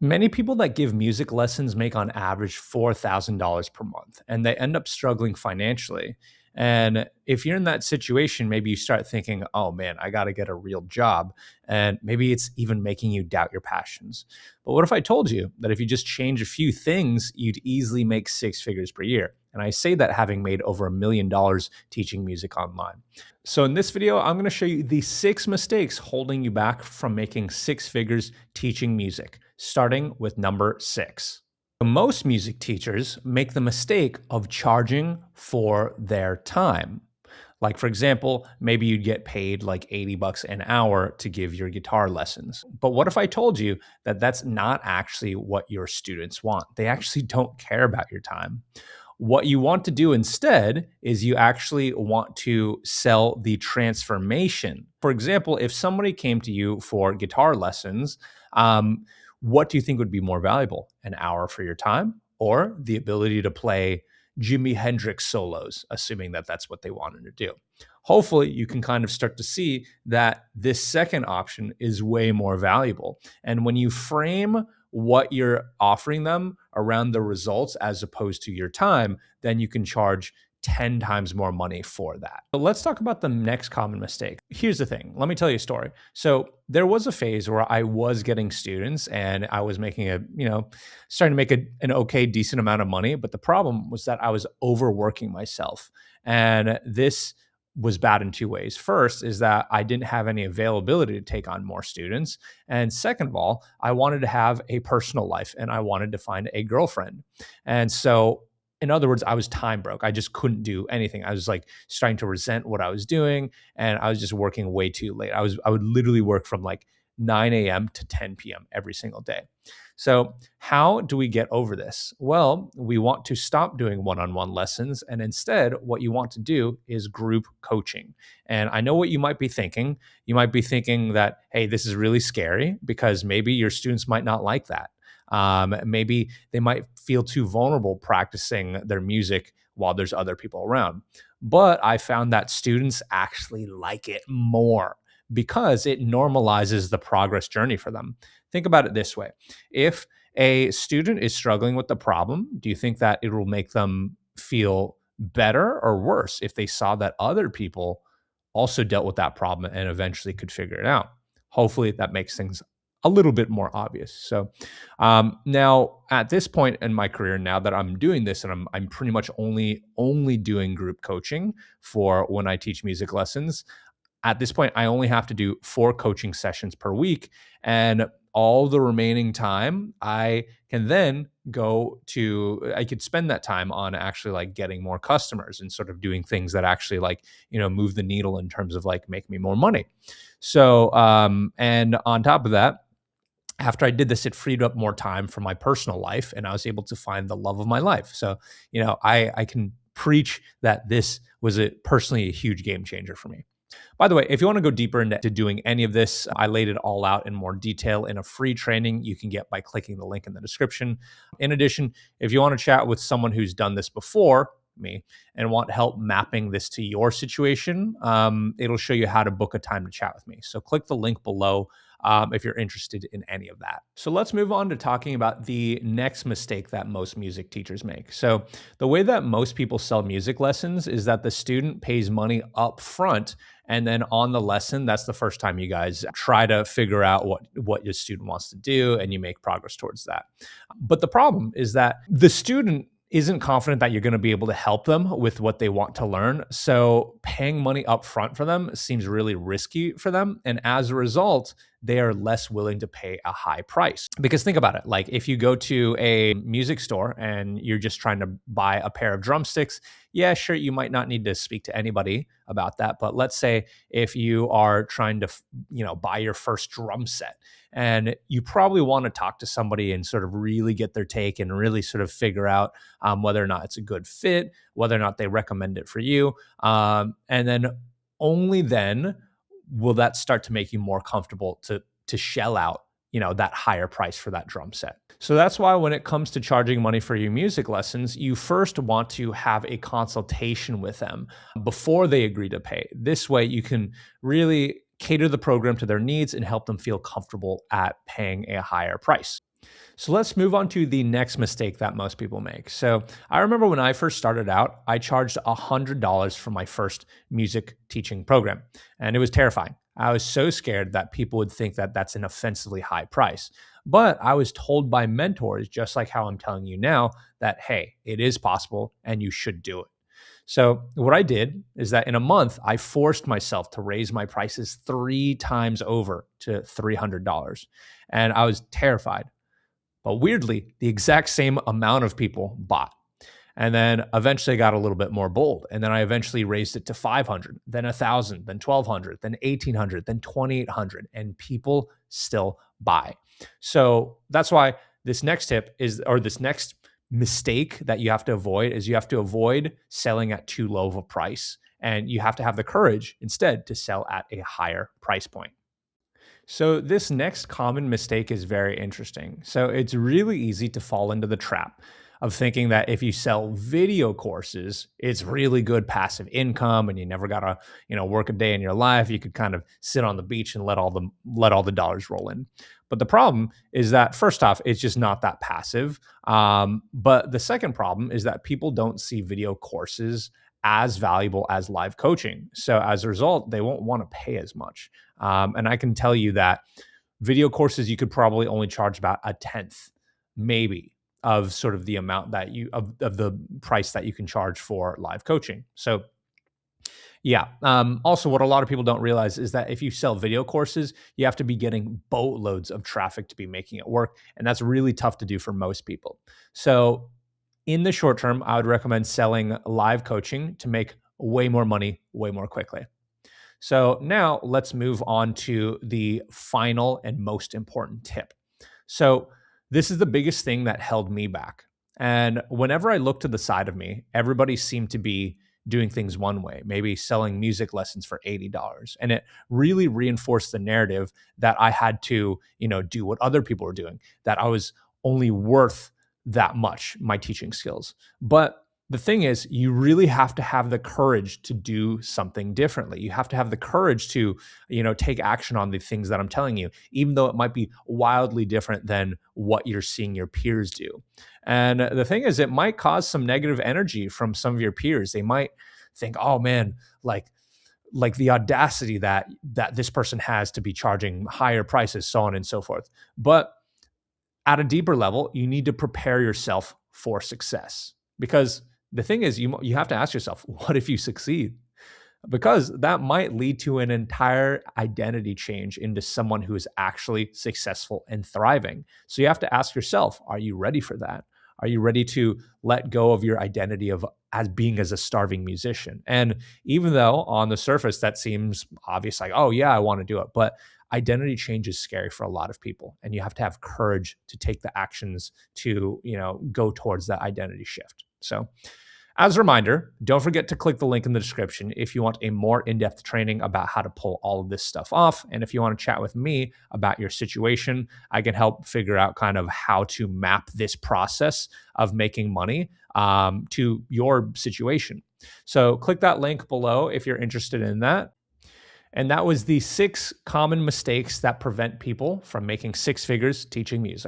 Many people that give music lessons make on average $4,000 per month, and they end up struggling financially. And if you're in that situation, maybe you start thinking, oh man, I got to get a real job. And maybe it's even making you doubt your passions. But what if I told you that if you just change a few things, you'd easily make six figures per year? And I say that having made over $1 million teaching music online. So, in this video, I'm going to show you the six mistakes holding you back from making six figures teaching music, starting with number six. Most music teachers make the mistake of charging for their time. Like, for example, maybe you'd get paid like 80 bucks an hour to give your guitar lessons. But what if I told you that that's not actually what your students want? They actually don't care about your time. What you want to do instead is you actually want to sell the transformation. For example, if somebody came to you for guitar lessons, what do you think would be more valuable? An hour for your time or the ability to play Jimi Hendrix solos, assuming that that's what they wanted to do? Hopefully, you can kind of start to see that this second option is way more valuable. And when you frame what you're offering them around the results as opposed to your time, then you can charge 10 times more money for that. But let's talk about the next common mistake. Here's the thing. Let me tell you a story. So there was a phase where I was getting students and I was making starting to make an okay, decent amount of money. But the problem was that I was overworking myself. And this was bad in two ways. First is that I didn't have any availability to take on more students. And second of all, I wanted to have a personal life and I wanted to find a girlfriend. And so, in other words, I was time broke. I just couldn't do anything. I was like starting to resent what I was doing and I was just working way too late. I would literally work from like 9 a.m. to 10 p.m. every single day. So, how do we get over this? Well, we want to stop doing one on one lessons. And instead, what you want to do is group coaching. And I know what you might be thinking. You might be thinking that, hey, this is really scary because maybe your students might not like that. Maybe they might feel too vulnerable practicing their music while there's other people around. But I found that students actually like it more because it normalizes the progress journey for them. Think about it this way. If a student is struggling with the problem, do you think that it will make them feel better or worse if they saw that other people also dealt with that problem and eventually could figure it out? Hopefully, that makes things a little bit more obvious. So now at this point in my career, now that I'm doing this and I'm pretty much only doing group coaching for when I teach music lessons, at this point, I only have to do 4 coaching sessions per week. And all the remaining time, I could spend that time on actually like getting more customers and sort of doing things that actually like, move the needle in terms of like make me more money. So, and on top of that, after I did this, it freed up more time for my personal life and I was able to find the love of my life. So, I can preach that this was personally a huge game changer for me. By the way, if you want to go deeper into doing any of this, I laid it all out in more detail in a free training you can get by clicking the link in the description. In addition, if you want to chat with someone who's done this before me and want help mapping this to your situation, it'll show you how to book a time to chat with me. So click the link below if you're interested in any of that. So let's move on to talking about the next mistake that most music teachers make. So the way that most people sell music lessons is that the student pays money up front, and then on the lesson, that's the first time you guys try to figure out what your student wants to do and you make progress towards that. But the problem is that the student isn't confident that you're going to be able to help them with what they want to learn. So paying money up front for them seems really risky for them. And as a result, they are less willing to pay a high price. Because think about it, like if you go to a music store and you're just trying to buy a pair of drumsticks, yeah, sure, you might not need to speak to anybody about that. But let's say if you are trying to, buy your first drum set, and you probably want to talk to somebody and sort of really get their take and really sort of figure out whether or not it's a good fit, whether or not they recommend it for you. And then only then will that start to make you more comfortable to shell out that higher price for that drum set. So that's why when it comes to charging money for your music lessons, you first want to have a consultation with them before they agree to pay. This way you can really cater the program to their needs and help them feel comfortable at paying a higher price. So let's move on to the next mistake that most people make. So I remember when I first started out, I charged $100 for my first music teaching program, and it was terrifying. I was so scared that people would think that that's an offensively high price. But I was told by mentors, just like how I'm telling you now, that hey, it is possible and you should do it. So, what I did is that in a month, I forced myself to raise my prices three times over to $300. And I was terrified. But weirdly, the exact same amount of people bought. And then eventually I got a little bit more bold. And then I eventually raised it to 500, then 1,000, then 1,200, then 1,800, then 2,800. And people still buy. So that's why this next tip is, or this next mistake that you have to avoid is you have to avoid selling at too low of a price. And you have to have the courage instead to sell at a higher price point. So, this next common mistake is very interesting. So, it's really easy to fall into the trap of thinking that if you sell video courses, it's really good passive income and you never got to, work a day in your life. You could kind of sit on the beach and let all the dollars roll in. But the problem is that first off, it's just not that passive. But the second problem is that people don't see video courses as valuable as live coaching. So as a result, they won't want to pay as much. And I can tell you that video courses, you could probably only charge about a tenth, maybe, of sort of the amount that of the price that you can charge for live coaching. So yeah. Also, what a lot of people don't realize is that if you sell video courses, you have to be getting boatloads of traffic to be making it work. And that's really tough to do for most people. So in the short term, I would recommend selling live coaching to make way more money way more quickly. So now let's move on to the final and most important tip. So this is the biggest thing that held me back. And whenever I looked to the side of me, everybody seemed to be doing things one way, maybe selling music lessons for $80. And it really reinforced the narrative that I had to, do what other people were doing, that I was only worth that much, my teaching skills. But the thing is, you really have to have the courage to do something differently. You have to have the courage to, take action on the things that I'm telling you, even though it might be wildly different than what you're seeing your peers do. And the thing is, it might cause some negative energy from some of your peers. They might think, "Oh man, like the audacity that this person has to be charging higher prices, so on and so forth." But at a deeper level, you need to prepare yourself for success. Because the thing is, you have to ask yourself, what if you succeed? Because that might lead to an entire identity change into someone who is actually successful and thriving. So you have to ask yourself, are you ready for that? Are you ready to let go of your identity of as a starving musician? And even though on the surface that seems obvious, like, oh yeah, I want to do it, but identity change is scary for a lot of people, and you have to have courage to take the actions to go towards that identity shift. So as a reminder, don't forget to click the link in the description if you want a more in-depth training about how to pull all of this stuff off. And if you want to chat with me about your situation, I can help figure out kind of how to map this process of making money to your situation. So click that link below if you're interested in that. And that was the 6 common mistakes that prevent people from making 6 figures teaching music.